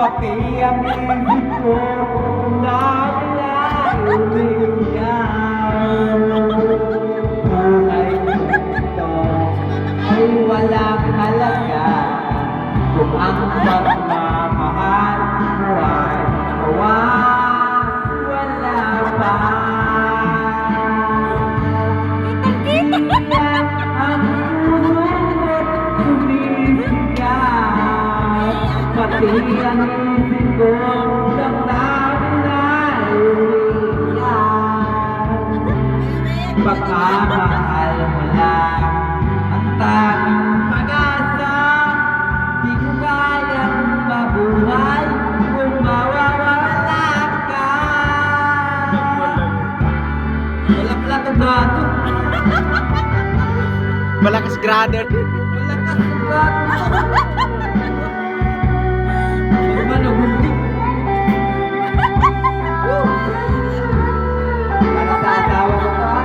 Pati ang isip ko nalalayan. Buhay ko ito ay walang halaga kung ang pagmamahal mo ay wala pa. Iyak ang puso ko't sumisigaw, pati ang isip ko damdamin na umiiyak. Baka mahal mo lang ang tanging pag-asa, di ko kayang mabuhay kung mawawala ka. Wala pala ito gato. Malakas grader. Malakas ang gato. Ano ba nagundik? Para sa asawa ko to, ha?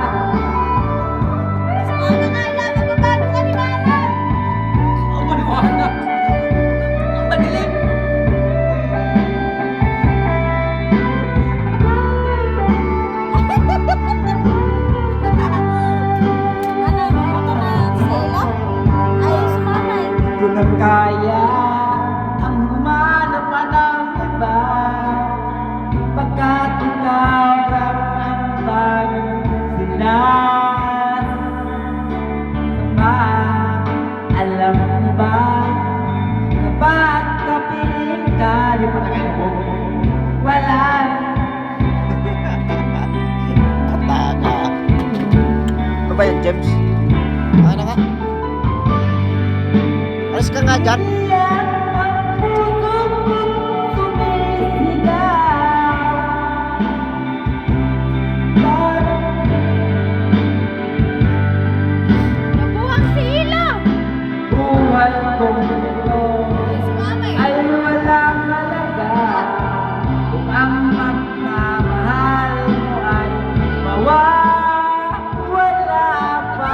Ang maliwanag. Ang madilim. Kung ang kaya ang humanap pa ng iba, pagkat ikaw lang ang bagong sinasama. Alam mo ba, kapag kapiling ka, di pa na kayo mo, wala. Ataka. Ano ba yan, James? Ano ka? Alas ka nga dyan. Iyak ang puso ko't sumisigaw. Buhay kong ito ay walang halaga kung ang magmamahal mo ay mawawala pa.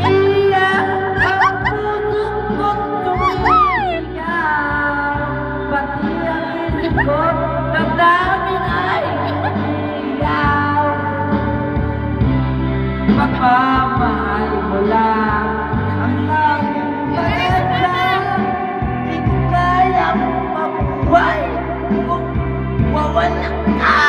Iyak ang puso ko't sumisigaw, pati ang isip ko't damdamin ay umiiyaw. Pagmamahal mo lang ang tanging pag-asa, di ko kayang mabuhay kung wawala ka.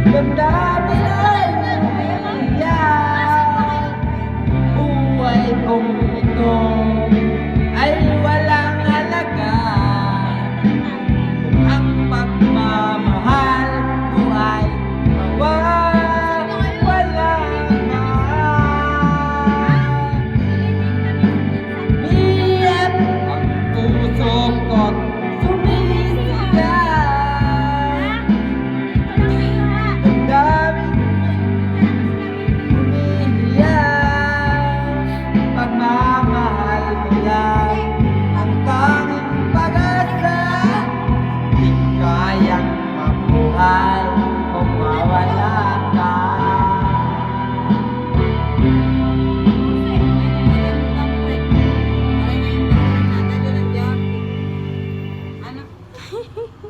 Damdamin ay umiiyak. Buhay kong ito ay walang halaga kung ang pagmamahal mo ay mawawala na. Iyak ang puso ko't sumisigaw. Damdamin umiiyak. Pagmamahal mo lang ang tanging pag-asa, di kayang mabuhay kung mawala ka.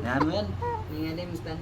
Yan mo yan. Tingnan mo, Stan.